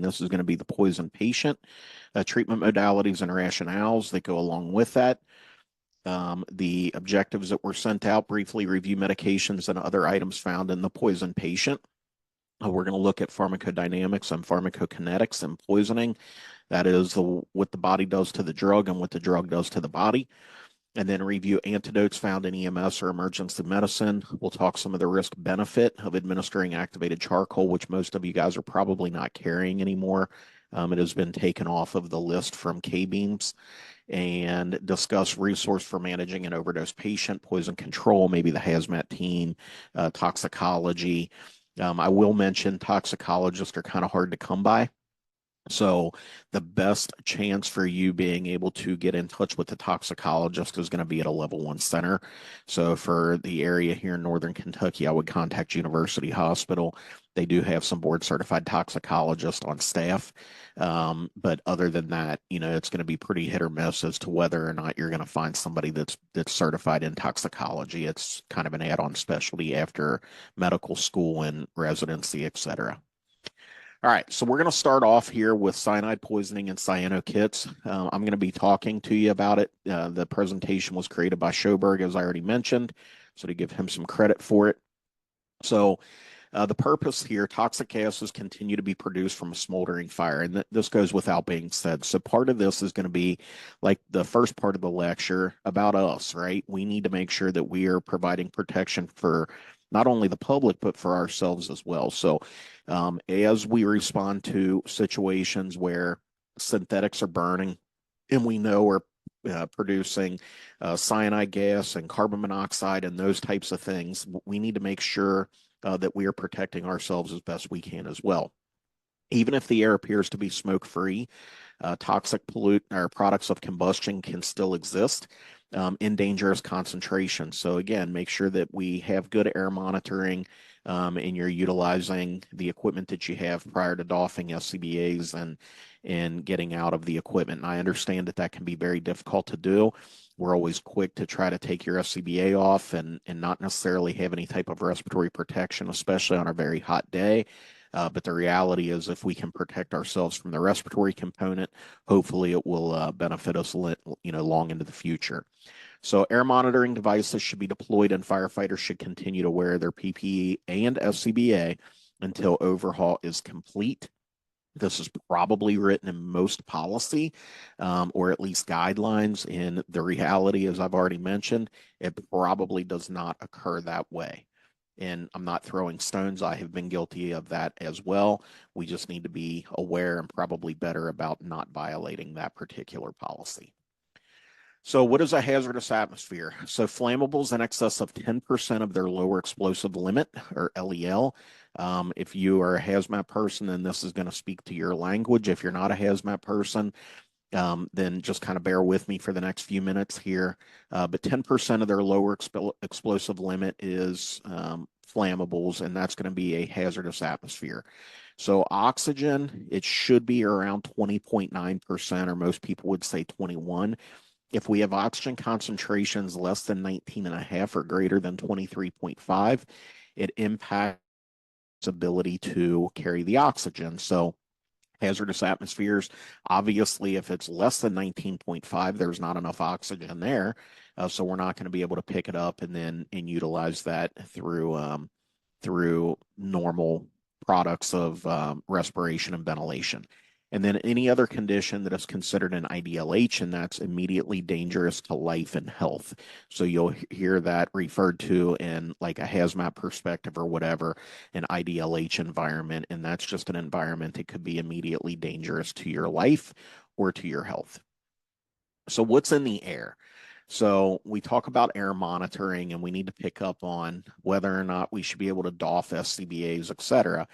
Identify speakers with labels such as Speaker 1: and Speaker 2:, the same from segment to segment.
Speaker 1: this is going to be the poison patient, treatment modalities and rationales that go along with that. The objectives that were sent out: briefly review medications and other items found in the poison patient. We're going to look at pharmacodynamics and pharmacokinetics and poisoning. That is what the body does to the drug and what the drug does to the body. And then review antidotes found in EMS or emergency medicine. We'll talk some of the risk benefit of administering activated charcoal, which most of you guys are probably not carrying anymore. It has been taken off of the list from K-beams. And discuss resource for managing an overdose patient, poison control, maybe the hazmat team, toxicology. I will mention toxicologists are kind of hard to come by. So the best chance for you being able to get in touch with the toxicologist is going to be at a level 1 center. So for the area here in Northern Kentucky, I would contact University Hospital. They do have some board certified toxicologists on staff. But other than that, it's going to be pretty hit or miss as to whether or not you're going to find somebody that's certified in toxicology. It's kind of an add-on specialty after medical school and residency, et cetera. All right, so we're going to start off here with cyanide poisoning and CyanoKits. I'm going to be talking to you about it. The presentation was created by Schoberg, as I already mentioned, so to give him some credit for it. So the purpose here: toxic gases continue to be produced from a smoldering fire, and this goes without being said. So part of this is going to be like the first part of the lecture about us, right? We need to make sure that we are providing protection for not only the public, but for ourselves as well. So as we respond to situations where synthetics are burning and we know we're producing cyanide gas and carbon monoxide and those types of things, we need to make sure that we are protecting ourselves as best we can as well. Even if the air appears to be smoke-free, toxic pollutant or products of combustion can still exist in dangerous concentrations. So again, make sure that we have good air monitoring and you're utilizing the equipment that you have prior to doffing SCBAs and getting out of the equipment. And I understand that can be very difficult to do. We're always quick to try to take your SCBA off and not necessarily have any type of respiratory protection, especially on a very hot day. But the reality is, if we can protect ourselves from the respiratory component, hopefully it will benefit us, long into the future. So air monitoring devices should be deployed, and firefighters should continue to wear their PPE and SCBA until overhaul is complete. This is probably written in most policy or at least guidelines. And the reality, as I've already mentioned, it probably does not occur that way. And I'm not throwing stones. I have been guilty of that as well. We just need to be aware and probably better about not violating that particular policy. So what is a hazardous atmosphere? So flammables in excess of 10% of their lower explosive limit, or LEL. If you are a hazmat person, then this is going to speak to your language. If you're not a hazmat person, then just kind of bear with me for the next few minutes here. But 10% of their lower explosive limit is flammables, and that's going to be a hazardous atmosphere. So oxygen, it should be around 20.9%, or most people would say 21. If we have oxygen concentrations less than 19.5 or greater than 23.5, it impacts ability to carry the oxygen. So hazardous atmospheres, obviously, if it's less than 19.5, there's not enough oxygen there. So we're not going to be able to pick it up and utilize that through normal products of respiration and ventilation. And then any other condition that is considered an IDLH, and that's immediately dangerous to life and health. So you'll hear that referred to in like a hazmat perspective or whatever, an IDLH environment. And that's just an environment that could be immediately dangerous to your life or to your health. So what's in the air? So we talk about air monitoring, and we need to pick up on whether or not we should be able to doff SCBAs, et cetera.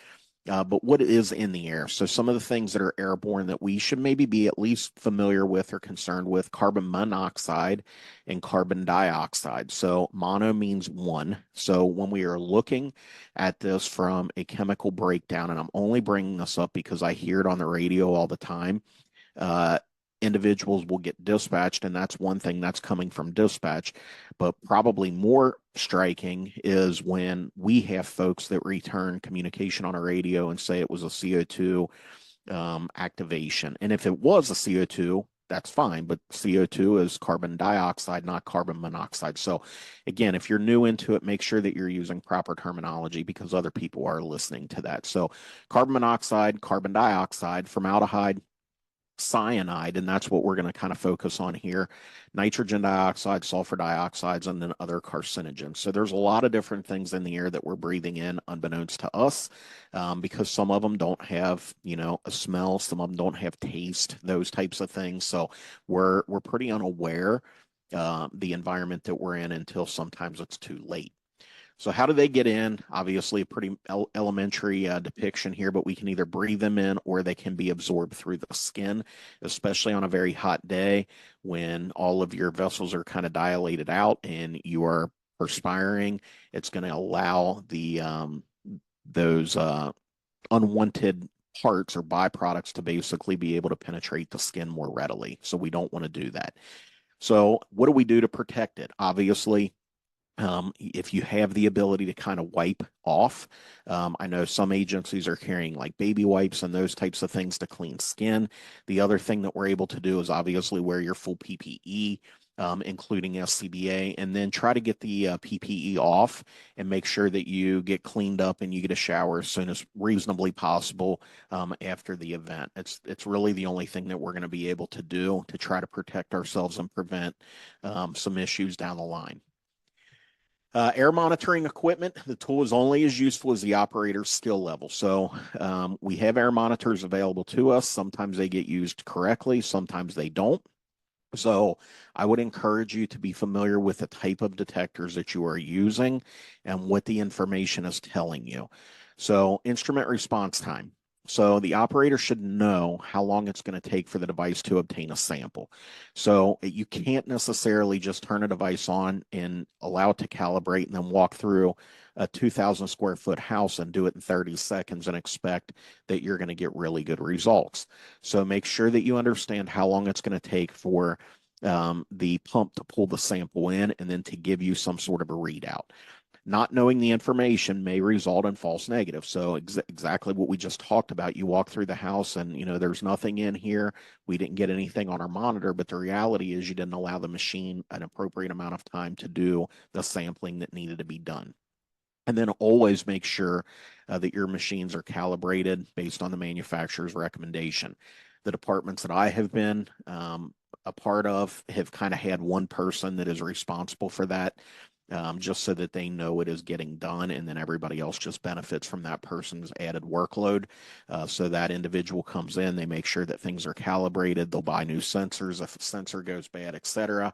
Speaker 1: But what is in the air? So some of the things that are airborne that we should maybe be at least familiar with or concerned with: carbon monoxide and carbon dioxide. So mono means one. So when we are looking at this from a chemical breakdown, and I'm only bringing this up because I hear it on the radio all the time, individuals will get dispatched, and that's one thing that's coming from dispatch. But probably more striking is when we have folks that return communication on a radio and say it was a CO2 activation. And if it was a CO2, that's fine, but CO2 is carbon dioxide, not carbon monoxide. So again, if you're new into it, make sure that you're using proper terminology because other people are listening to that. So carbon monoxide, carbon dioxide, formaldehyde, cyanide, and that's what we're going to kind of focus on here, nitrogen dioxide, sulfur dioxides, and then other carcinogens. So there's a lot of different things in the air that we're breathing in unbeknownst to us, because some of them don't have, a smell, some of them don't have taste, those types of things. So we're pretty unaware the environment that we're in until sometimes it's too late. So how do they get in? Obviously, a pretty elementary depiction here, but we can either breathe them in or they can be absorbed through the skin, especially on a very hot day when all of your vessels are kind of dilated out and you are perspiring. It's going to allow those unwanted parts or byproducts to basically be able to penetrate the skin more readily. So we don't want to do that. So what do we do to protect it? Obviously, if you have the ability to kind of wipe off, I know some agencies are carrying like baby wipes and those types of things to clean skin. The other thing that we're able to do is obviously wear your full PPE, including SCBA, and then try to get the PPE off and make sure that you get cleaned up and you get a shower as soon as reasonably possible after the event. It's really the only thing that we're going to be able to do to try to protect ourselves and prevent some issues down the line. Air monitoring equipment, the tool is only as useful as the operator's skill level. So we have air monitors available to us. Sometimes they get used correctly, sometimes they don't. So I would encourage you to be familiar with the type of detectors that you are using and what the information is telling you. So instrument response time. So the operator should know how long it's going to take for the device to obtain a sample. So you can't necessarily just turn a device on and allow it to calibrate and then walk through a 2,000 square foot house and do it in 30 seconds and expect that you're going to get really good results. So make sure that you understand how long it's going to take for the pump to pull the sample in and then to give you some sort of a readout. Not knowing the information may result in false negatives. So exactly what we just talked about. You walk through the house and, there's nothing in here. We didn't get anything on our monitor, but the reality is you didn't allow the machine an appropriate amount of time to do the sampling that needed to be done. And then always make sure that your machines are calibrated based on the manufacturer's recommendation. The departments that I have been a part of have kind of had one person that is responsible for that, just so that they know it is getting done, and then everybody else just benefits from that person's added workload. So that individual comes in, they make sure that things are calibrated, they'll buy new sensors if a sensor goes bad, etc.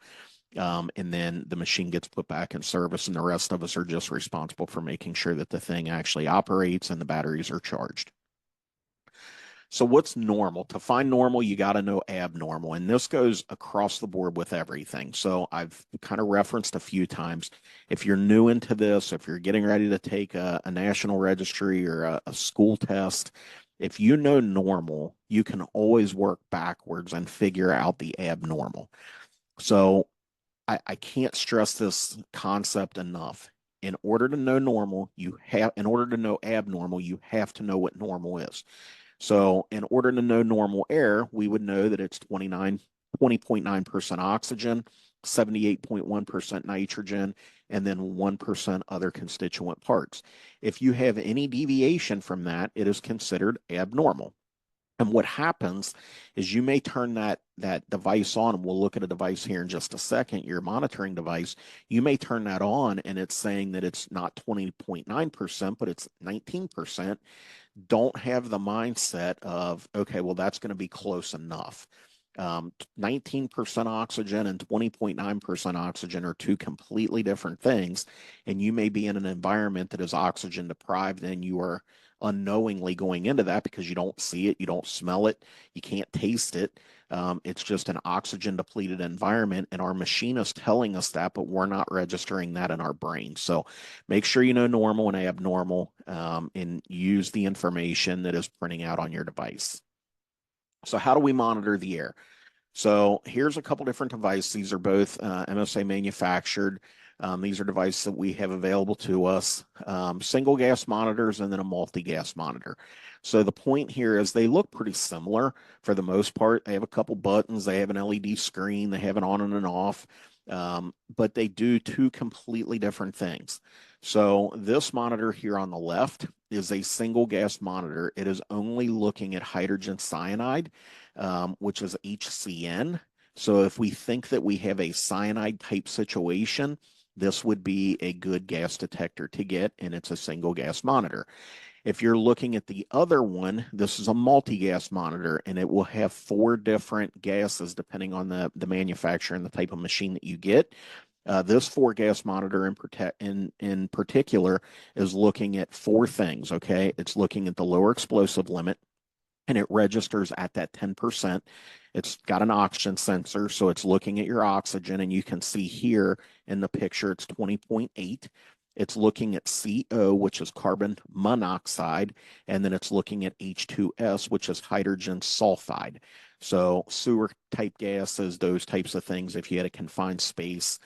Speaker 1: And then the machine gets put back in service, and the rest of us are just responsible for making sure that the thing actually operates and the batteries are charged. So what's normal? To find normal, you got to know abnormal. And this goes across the board with everything. So I've kind of referenced a few times. If you're new into this, if you're getting ready to take a national registry or a school test, if you know normal, you can always work backwards and figure out the abnormal. So I can't stress this concept enough. In order to know normal, in order to know abnormal, you have to know what normal is. So in order to know normal air, we would know that it's 20.9% oxygen, 78.1% nitrogen, and then 1% other constituent parts. If you have any deviation from that, it is considered abnormal. And what happens is you may turn that device on, and we'll look at a device here in just a second, your monitoring device. You may turn that on and it's saying that it's not 20.9%, but it's 19%. Don't have the mindset of, okay, well, that's going to be close enough. 19% oxygen and 20.9% oxygen are two completely different things. And you may be in an environment that is oxygen deprived, and you are unknowingly going into that because you don't see it, you don't smell it, you can't taste it. It's just an oxygen depleted environment, and our machine is telling us that, but we're not registering that in our brain. So make sure you know normal and abnormal, and use the information that is printing out on your device. So how do we monitor the air? So here's a couple different devices. These are both MSA manufactured. These are devices that we have available to us, single gas monitors and then a multi-gas monitor. So the point here is they look pretty similar for the most part. They have a couple buttons, they have an LED screen, they have an on and an off, but they do two completely different things. So this monitor here on the left is a single gas monitor. It is only looking at hydrogen cyanide, which is HCN. So if we think that we have a cyanide type situation, this would be a good gas detector to get, and it's a single gas monitor. If you're looking at the other one, this is a multi-gas monitor, and it will have 4 different gases depending on the manufacturer and the type of machine that you get. This 4-gas monitor in particular is looking at 4 things, okay? It's looking at the lower explosive limit, and it registers at that 10%. It's got an oxygen sensor, so it's looking at your oxygen, and you can see here in the picture, it's 20.8. It's looking at CO, which is carbon monoxide, and then it's looking at H2S, which is hydrogen sulfide. So sewer type gases, those types of things, if you had a confined space,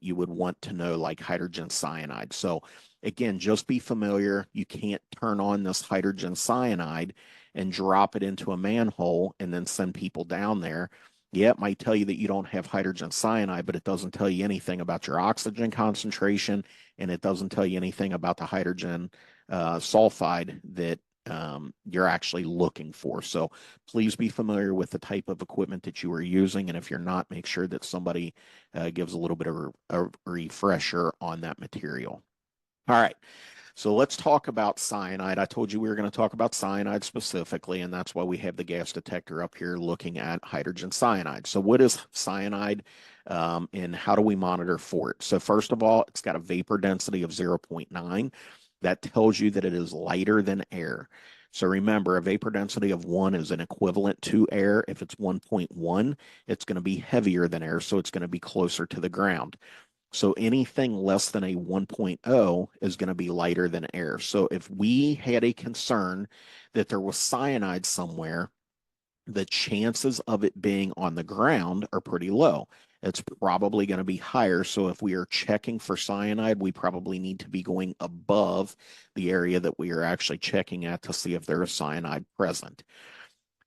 Speaker 1: you would want to know like hydrogen cyanide. So again, just be familiar. You can't turn on this hydrogen cyanide and drop it into a manhole and then send people down there. Yeah, it might tell you that you don't have hydrogen cyanide, but it doesn't tell you anything about your oxygen concentration, and it doesn't tell you anything about the hydrogen sulfide that you're actually looking for. So please be familiar with the type of equipment that you are using, and if you're not, make sure that somebody gives a little bit of a refresher on that material. All right. So let's talk about cyanide. I told you we were going to talk about cyanide specifically, and that's why we have the gas detector up here looking at hydrogen cyanide. So what is cyanide, and how do we monitor for it? So first of all, it's got a vapor density of 0.9. That tells you that it is lighter than air. So remember, a vapor density of 1 is an equivalent to air. If it's 1.1, it's going to be heavier than air, so it's going to be closer to the ground. So anything less than a 1.0 is going to be lighter than air. So if we had a concern that there was cyanide somewhere, the chances of it being on the ground are pretty low. It's probably going to be higher. So if we are checking for cyanide, we probably need to be going above the area that we are actually checking at to see if there is cyanide present.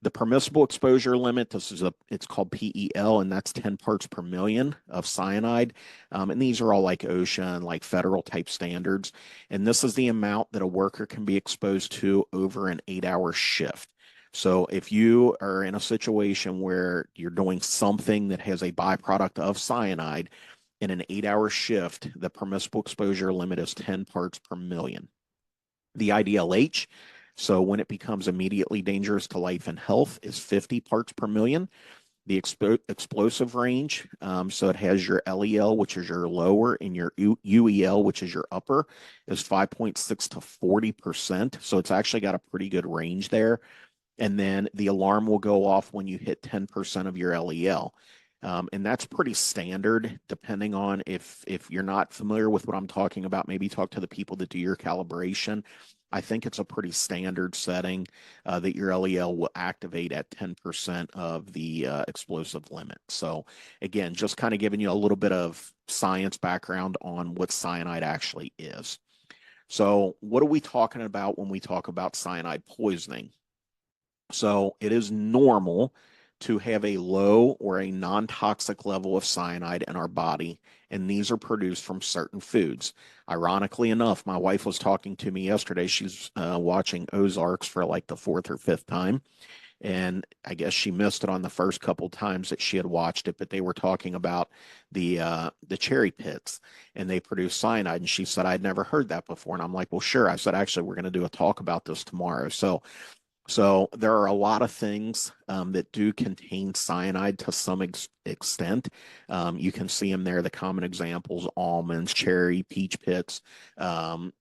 Speaker 1: The permissible exposure limit, it's called PEL, and that's 10 parts per million of cyanide. And these are all like OSHA and like federal type standards. And this is the amount that a worker can be exposed to over an 8-hour shift. So if you are in a situation where you're doing something that has a byproduct of cyanide in an 8-hour shift, the permissible exposure limit is 10 parts per million. The IDLH, so when it becomes immediately dangerous to life and health, is 50 parts per million. The explosive range, so it has your LEL, which is your lower, and your UEL, which is your upper, is 5.6 to 40%. So it's actually got a pretty good range there. And then the alarm will go off when you hit 10% of your LEL. And that's pretty standard, depending on if you're not familiar with what I'm talking about, maybe talk to the people that do your calibration. I think it's a pretty standard setting that your LEL will activate at 10% of the explosive limit. So again, just kind of giving you a little bit of science background on what cyanide actually is. So what are we talking about when we talk about cyanide poisoning? So it is normal to have a low or a non-toxic level of cyanide in our body, and these are produced from certain foods. Ironically enough, my wife was talking to me yesterday. She's watching Ozarks for like the 4th or 5th time, and I guess she missed it on the first couple times that she had watched it, but they were talking about the cherry pits, and they produce cyanide, and she said, I'd never heard that before. And I'm like, well, sure. I said, actually, we're going to do a talk about this tomorrow. So there are a lot of things that do contain cyanide to some extent. You can see them there, the common examples, almonds, cherry, peach pits.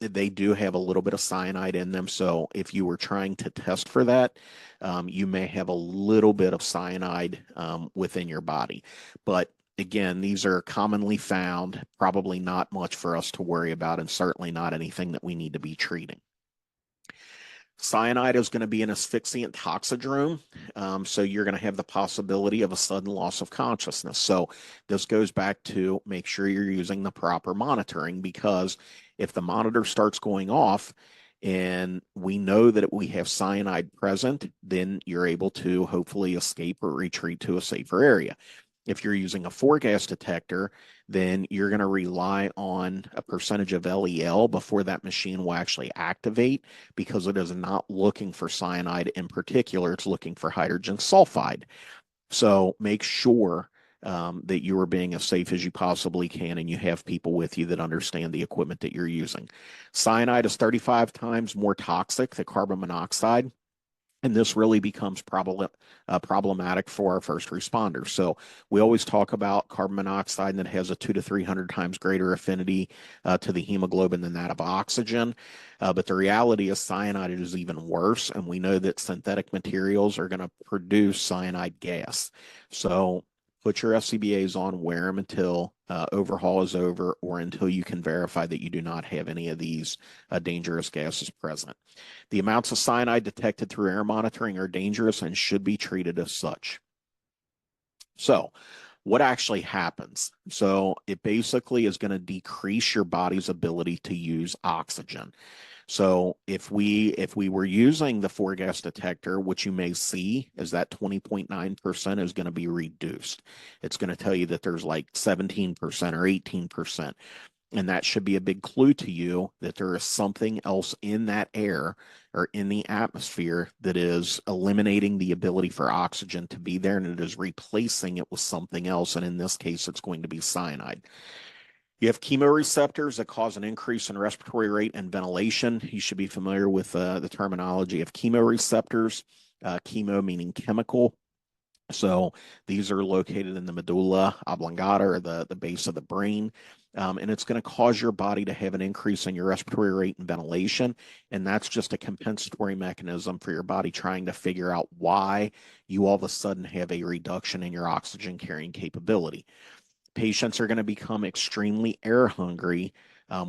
Speaker 1: They do have a little bit of cyanide in them. So if you were trying to test for that, you may have a little bit of cyanide within your body. But again, these are commonly found, probably not much for us to worry about, and certainly not anything that we need to be treating. Cyanide is going to be an asphyxiant toxidrome, so you're going to have the possibility of a sudden loss of consciousness. So this goes back to make sure you're using the proper monitoring, because if the monitor starts going off and we know that we have cyanide present, then you're able to hopefully escape or retreat to a safer area. If you're using a 4-gas detector, then you're going to rely on a percentage of LEL before that machine will actually activate, because it is not looking for cyanide in particular. It's looking for hydrogen sulfide. So make sure that you are being as safe as you possibly can, and you have people with you that understand the equipment that you're using. Cyanide is 35 times more toxic than carbon monoxide. And this really becomes problematic for our first responders. So we always talk about carbon monoxide, and it has a 200 to 300 times greater affinity to the hemoglobin than that of oxygen. But the reality is cyanide is even worse. And we know that synthetic materials are going to produce cyanide gas. So put your SCBAs on, wear them until overhaul is over, or until you can verify that you do not have any of these dangerous gases present. The amounts of cyanide detected through air monitoring are dangerous and should be treated as such. So, what actually happens? So, it basically is going to decrease your body's ability to use oxygen. So if we were using the 4-gas detector, what you may see is that 20.9% is going to be reduced. It's going to tell you that there's like 17% or 18%. And that should be a big clue to you that there is something else in that air or in the atmosphere that is eliminating the ability for oxygen to be there, and it is replacing it with something else. And in this case, it's going to be cyanide. You have chemoreceptors that cause an increase in respiratory rate and ventilation. You should be familiar with the terminology of chemoreceptors, chemo meaning chemical. So these are located in the medulla oblongata, or the base of the brain. And it's going to cause your body to have an increase in your respiratory rate and ventilation. And that's just a compensatory mechanism for your body trying to figure out why you all of a sudden have a reduction in your oxygen carrying capability. Patients are going to become extremely air hungry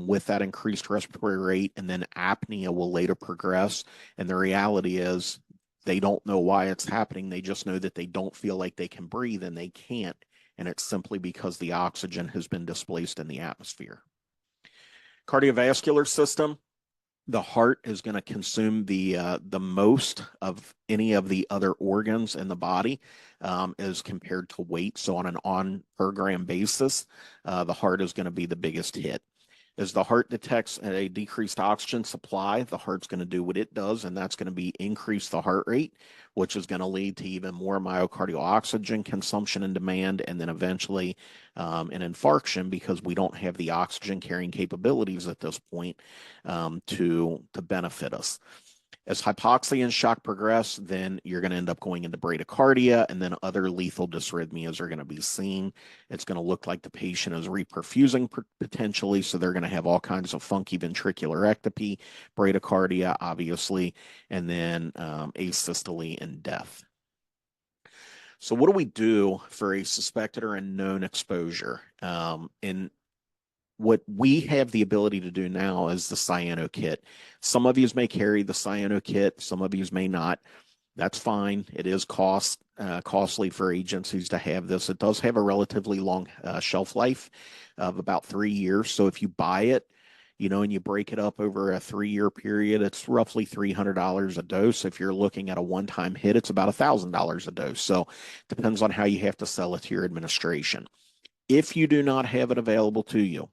Speaker 1: with that increased respiratory rate, and then apnea will later progress. And the reality is they don't know why it's happening. They just know that they don't feel like they can breathe, and they can't. And it's simply because the oxygen has been displaced in the atmosphere. Cardiovascular system. The heart is going to consume the most of any of the other organs in the body as compared to weight. So on an on per gram basis, the heart is going to be the biggest hit. As the heart detects a decreased oxygen supply, the heart's going to do what it does, and that's going to be increase the heart rate, which is going to lead to even more myocardial oxygen consumption and demand, and then eventually an infarction, because we don't have the oxygen carrying capabilities at this point to benefit us. As hypoxia and shock progress, then you're going to end up going into bradycardia, and then other lethal dysrhythmias are going to be seen. It's going to look like the patient is reperfusing potentially, so they're going to have all kinds of funky ventricular ectopy, bradycardia, obviously, and then asystole and death. So what do we do for a suspected or unknown exposure? In what we have the ability to do now is the CyanoKit. Some of you may carry the CyanoKit, some of you may not. That's fine. It is costly for agencies to have this. It does have a relatively long shelf life of about 3 years. So if you buy it, and you break it up over a 3-year period, it's roughly $300 a dose. If you're looking at a one-time hit, it's about $1,000 a dose. So it depends on how you have to sell it to your administration. If you do not have it available to you,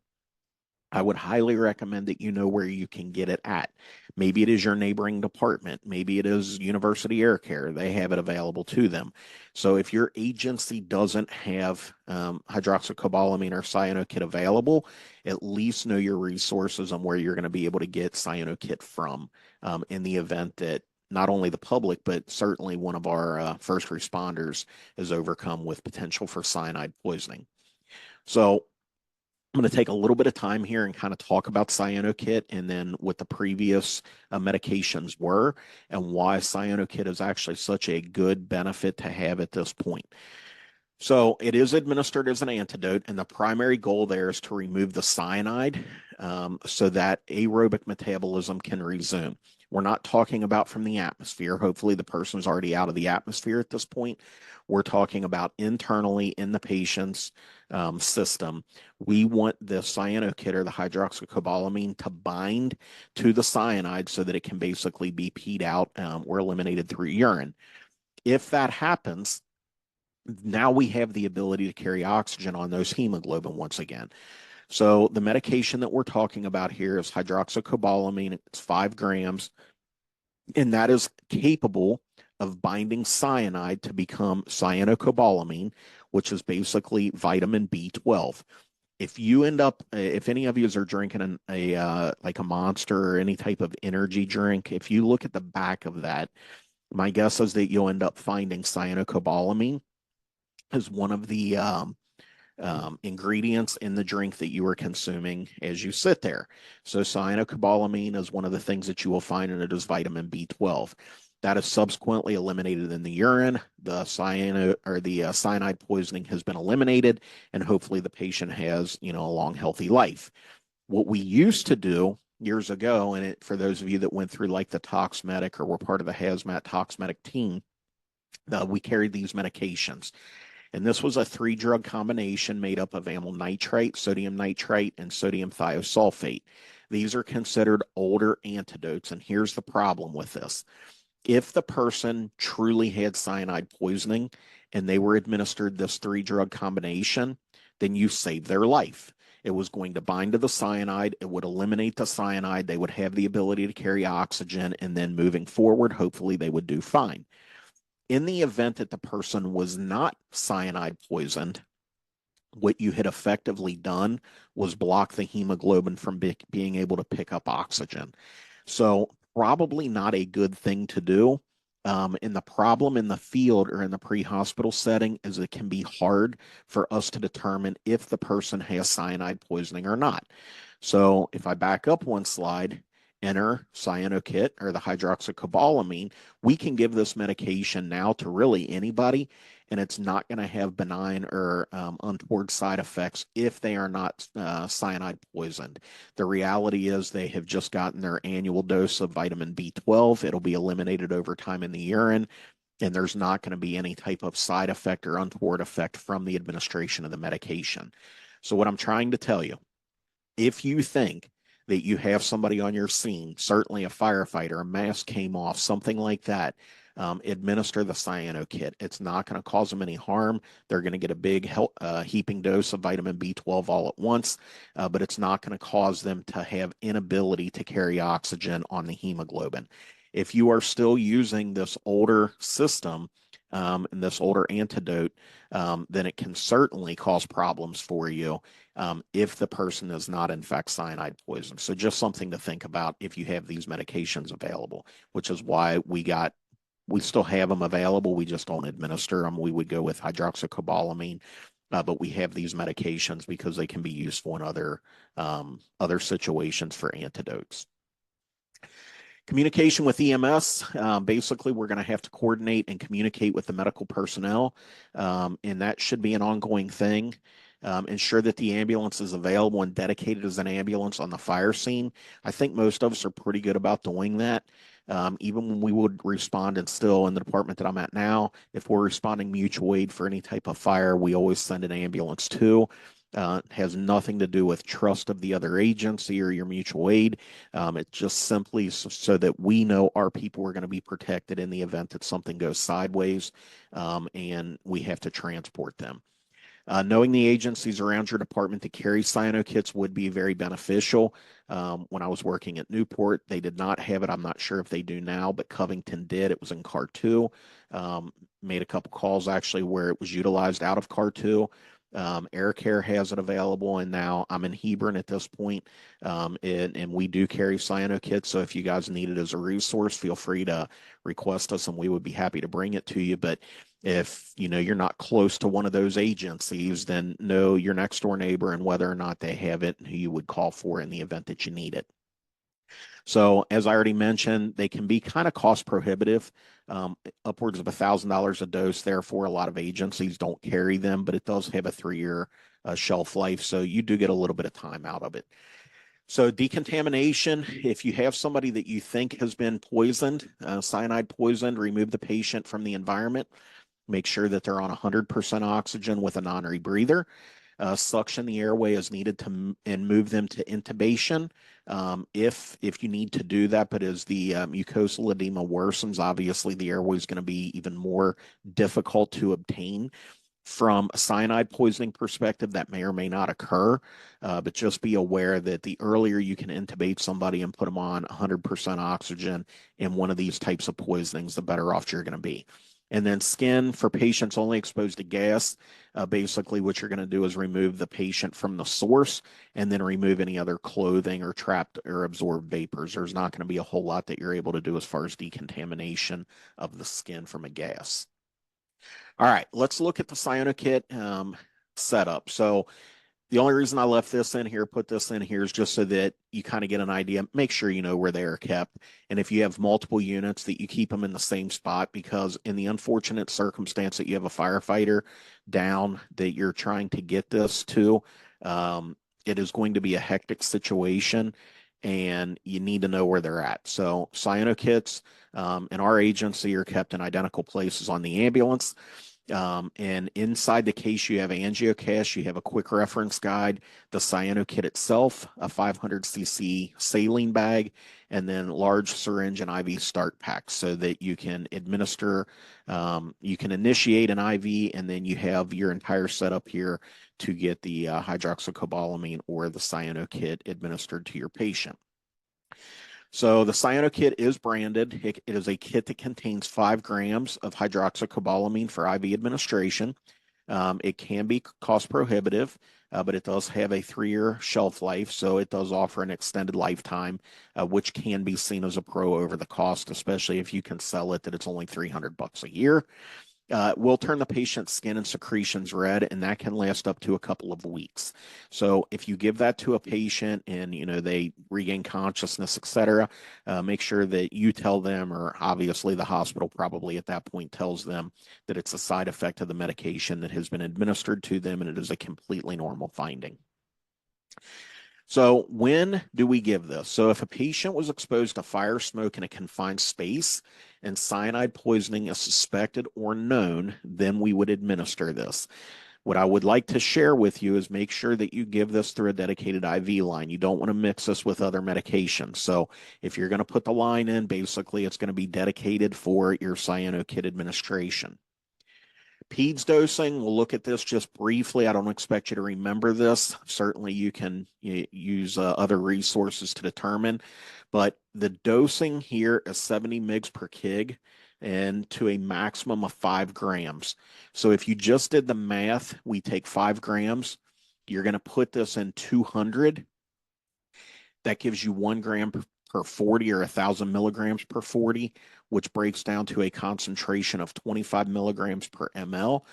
Speaker 1: I would highly recommend that you know where you can get it at. Maybe it is your neighboring department. Maybe it is University Air Care. They have it available to them. So if your agency doesn't have hydroxycobalamin or CyanoKit available, at least know your resources on where you're going to be able to get CyanoKit from in the event that not only the public, but certainly one of our first responders is overcome with potential for cyanide poisoning. So I'm going to take a little bit of time here and kind of talk about CyanoKit, and then what the previous medications were, and why CyanoKit is actually such a good benefit to have at this point. So it is administered as an antidote, and the primary goal there is to remove the cyanide so that aerobic metabolism can resume. We're not talking about from the atmosphere. Hopefully, the person's already out of the atmosphere at this point. We're talking about internally in the patient's system. We want the CyanoKit or the hydroxycobalamin to bind to the cyanide so that it can basically be peed out or eliminated through urine. If that happens, now we have the ability to carry oxygen on those hemoglobin once again. So the medication that we're talking about here is hydroxycobalamin. It's 5 grams, and that is capable of binding cyanide to become cyanocobalamin, which is basically vitamin B12. If you end up, if any of you are drinking like a Monster or any type of energy drink, if you look at the back of that, my guess is that you'll end up finding cyanocobalamin as one of the ingredients in the drink that you are consuming as you sit there. So cyanocobalamin is one of the things that you will find, and it is vitamin B12. That is subsequently eliminated in the urine. The cyanide poisoning has been eliminated, and hopefully the patient has, a long, healthy life. What we used to do years ago, and for those of you that went through like the Tox Medic or were part of the hazmat Tox Medic team, we carried these medications. And this was a 3-drug combination made up of amyl nitrite, sodium nitrite, and sodium thiosulfate. These are considered older antidotes. And here's the problem with this. If the person truly had cyanide poisoning and they were administered this 3-drug combination, then you saved their life. It was going to bind to the cyanide. It would eliminate the cyanide. They would have the ability to carry oxygen. And then moving forward, hopefully they would do fine. In the event that the person was not cyanide poisoned, what you had effectively done was block the hemoglobin from being able to pick up oxygen. So probably not a good thing to do. And the problem in the field or in the pre-hospital setting is it can be hard for us to determine if the person has cyanide poisoning or not. So if I back up one slide, enter CyanoKit or the hydroxycobalamin, we can give this medication now to really anybody, and it's not going to have benign or untoward side effects if they are not cyanide poisoned. The reality is they have just gotten their annual dose of vitamin B12. It'll be eliminated over time in the urine, and there's not going to be any type of side effect or untoward effect from the administration of the medication. So what I'm trying to tell you, if you think that you have somebody on your scene, certainly a firefighter, a mask came off, something like that, administer the CyanoKit. It's not going to cause them any harm. They're going to get a big heaping dose of vitamin B12 all at once, but it's not going to cause them to have inability to carry oxygen on the hemoglobin. If you are still using this older system and this older antidote, then it can certainly cause problems for you if the person is not in fact cyanide poison. So just something to think about if you have these medications available, which is why we still have them available. We just don't administer them. We would go with hydroxycobalamin, but we have these medications because they can be useful in other situations for antidotes. Communication with EMS, basically we're going to have to coordinate and communicate with the medical personnel, and that should be an ongoing thing. Ensure that the ambulance is available and dedicated as an ambulance on the fire scene. I think most of us are pretty good about doing that. Even when we would respond, and still in the department that I'm at now, if we're responding mutual aid for any type of fire, we always send an ambulance too. Has nothing to do with trust of the other agency or your mutual aid. It's just simply so that we know our people are going to be protected in the event that something goes sideways and we have to transport them. Knowing the agencies around your department that carry CyanoKits would be very beneficial. When I was working at Newport, they did not have it. I'm not sure if they do now, but Covington did. It was in CAR 2. Made a couple calls actually where it was utilized out of CAR 2. Air Care has it available, and now I'm in Hebron at this point, and we do carry CyanoKits. So if you guys need it as a resource, feel free to request us, and we would be happy to bring it to you. But if you're not close to one of those agencies, then know your next door neighbor and whether or not they have it and who you would call for in the event that you need it. So as I already mentioned, they can be kind of cost prohibitive, upwards of $1,000 a dose. Therefore, a lot of agencies don't carry them, but it does have a 3-year shelf life. So you do get a little bit of time out of it. So decontamination, if you have somebody that you think has been poisoned, cyanide poisoned, remove the patient from the environment. Make sure that they're on 100% oxygen with a non-rebreather. Suction the airway as needed and move them to intubation if you need to do that. But as the mucosal edema worsens, obviously the airway is going to be even more difficult to obtain. From a cyanide poisoning perspective, that may or may not occur, but just be aware that the earlier you can intubate somebody and put them on 100% oxygen in one of these types of poisonings, the better off you're going to be. And then skin for patients only exposed to gas. Basically, what you're going to do is remove the patient from the source and then remove any other clothing or trapped or absorbed vapors. There's not going to be a whole lot that you're able to do as far as decontamination of the skin from a gas. All right, let's look at the CyanoKit setup. So the only reason I left this in here, put this in here, is just so that you kind of get an idea. Make sure you know where they are kept. And if you have multiple units, that you keep them in the same spot, because in the unfortunate circumstance that you have a firefighter down that you're trying to get this to, it is going to be a hectic situation and you need to know where they're at. So CyanoKits in our agency are kept in identical places on the ambulance. And inside the case, you have angiocash, you have a quick reference guide, the CyanoKit itself, a 500cc saline bag, and then large syringe and IV start packs so that you can administer, you can initiate an IV, and then you have your entire setup here to get the hydroxycobalamin or the CyanoKit administered to your patient. So the CyanoKit is branded. It is a kit that contains 5 grams of hydroxycobalamin for IV administration. It can be cost prohibitive, but it does have a 3-year shelf life, so it does offer an extended lifetime, which can be seen as a pro over the cost, especially if you can sell it that it's only $300 a year. Will turn the patient's skin and secretions red, and that can last up to a couple of weeks. So if you give that to a patient and they regain consciousness, etc., make sure that you tell them, or obviously the hospital probably at that point tells them, that it's a side effect of the medication that has been administered to them, and it is a completely normal finding. So when do we give this? So if a patient was exposed to fire, smoke in a confined space and cyanide poisoning is suspected or known, then we would administer this. What I would like to share with you is make sure that you give this through a dedicated IV line. You don't want to mix this with other medications. So if you're going to put the line in, basically it's going to be dedicated for your CyanoKit administration. PEDS dosing, we'll look at this just briefly. I don't expect you to remember this. Certainly you can use other resources to determine, but the dosing here is 70 mg per kg and to a maximum of 5 grams. So if you just did the math, we take 5 grams, you're going to put this in 200. That gives you 1 gram per 40 or 1,000 milligrams per 40, which breaks down to a concentration of 25 milligrams per ml.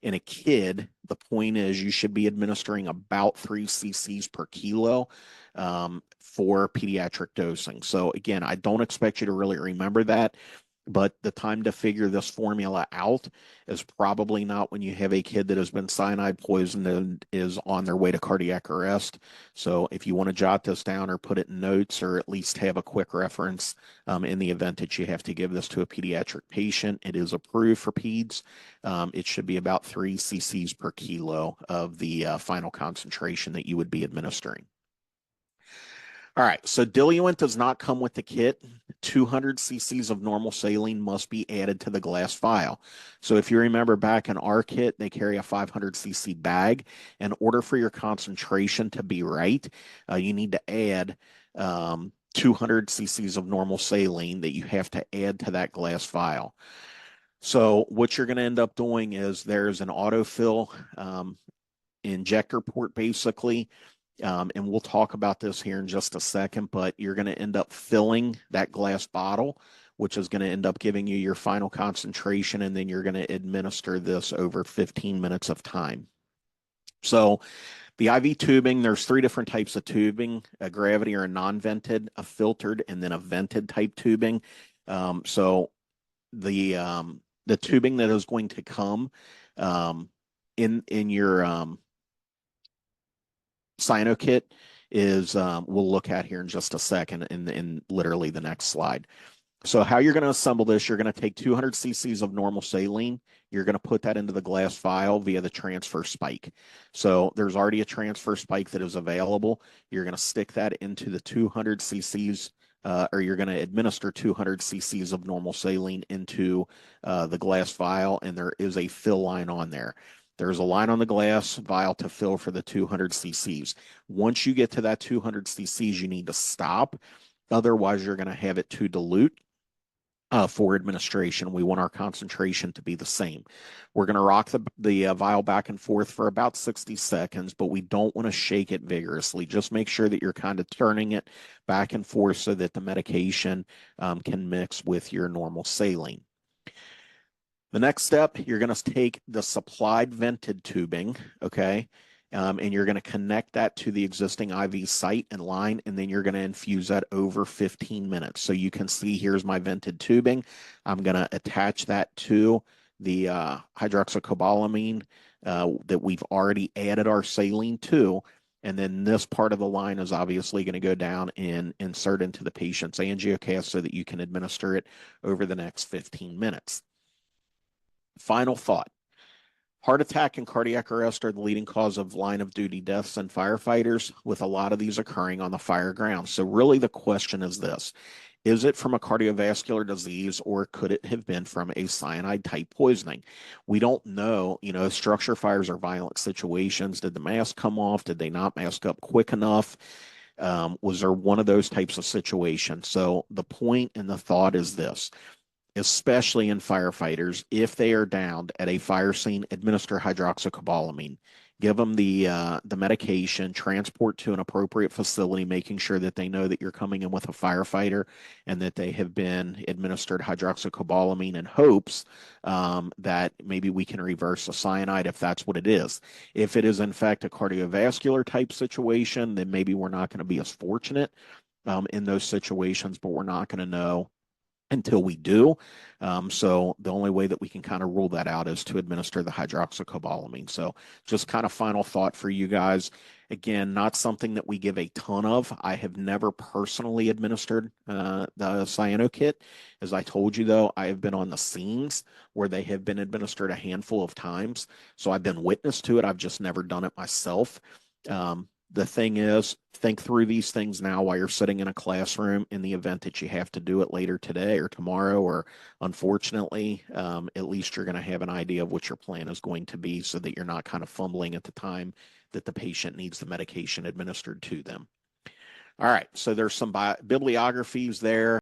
Speaker 1: In a kid, the point is you should be administering about 3 cc's per kilo for pediatric dosing. So again, I don't expect you to really remember that, but the time to figure this formula out is probably not when you have a kid that has been cyanide poisoned and is on their way to cardiac arrest. So if you want to jot this down or put it in notes, or at least have a quick reference in the event that you have to give this to a pediatric patient, it is approved for peds. It should be about 3 cc's per kilo of the final concentration that you would be administering. All right, so diluent does not come with the kit. 200 cc's of normal saline must be added to the glass vial. So if you remember back in our kit, they carry a 500 cc bag. In order for your concentration to be right, you need to add 200 cc's of normal saline that you have to add to that glass vial. So what you're going to end up doing is there's an autofill injector port, basically. And we'll talk about this here in just a second, but you're going to end up filling that glass bottle, which is going to end up giving you your final concentration, and then you're going to administer this over 15 minutes of time. So the IV tubing, there's 3 different types of tubing: a gravity or a non-vented, a filtered, and then a vented type tubing. So the tubing that is going to come in your CyanoKit is we'll look at here in just a second in literally the next slide. So how you're going to assemble this, you're going to take 200 cc's of normal saline. You're going to put that into the glass vial via the transfer spike. So there's already a transfer spike that is available. You're going to stick that into the 200 cc's, or you're going to administer 200 cc's of normal saline into the glass vial, and there is a fill line on there. There's a line on the glass vial to fill for the 200 cc's. Once you get to that 200 cc's, you need to stop. Otherwise, you're going to have it too dilute for administration. We want our concentration to be the same. We're going to rock the vial back and forth for about 60 seconds, but we don't want to shake it vigorously. Just make sure that you're kind of turning it back and forth so that the medication can mix with your normal saline. The next step, you're going to take the supplied vented tubing, okay, and you're going to connect that to the existing IV site and line, and then you're going to infuse that over 15 minutes. So you can see here's my vented tubing. I'm going to attach that to the hydroxycobalamin that we've already added our saline to. And then this part of the line is obviously going to go down and insert into the patient's angiocast so that you can administer it over the next 15 minutes. Final thought. Heart attack and cardiac arrest are the leading cause of line of duty deaths in firefighters, with a lot of these occurring on the fire ground. So really the question is this: is it from a cardiovascular disease, or could it have been from a cyanide type poisoning? We don't know. Structure fires are violent situations. Did the mask come off? Did they not mask up quick enough? Was there one of those types of situations? So the point and the thought is this: especially in firefighters, if they are downed at a fire scene, administer hydroxycobalamin. Give them the medication, transport to an appropriate facility, making sure that they know that you're coming in with a firefighter and that they have been administered hydroxycobalamin, in hopes that maybe we can reverse the cyanide if that's what it is. If it is in fact a cardiovascular type situation, then maybe we're not going to be as fortunate in those situations, but we're not going to know until we do. So the only way that we can kind of rule that out is to administer the hydroxycobalamin. So just kind of final thought for you guys. Again, not something that we give a ton of. I have never personally administered the CyanoKit. As I told you, though, I have been on the scenes where they have been administered a handful of times. So I've been witness to it. I've just never done it myself. The thing is, think through these things now while you're sitting in a classroom, in the event that you have to do it later today or tomorrow, or unfortunately, at least you're going to have an idea of what your plan is going to be so that you're not kind of fumbling at the time that the patient needs the medication administered to them. All right, so there's some bibliographies there.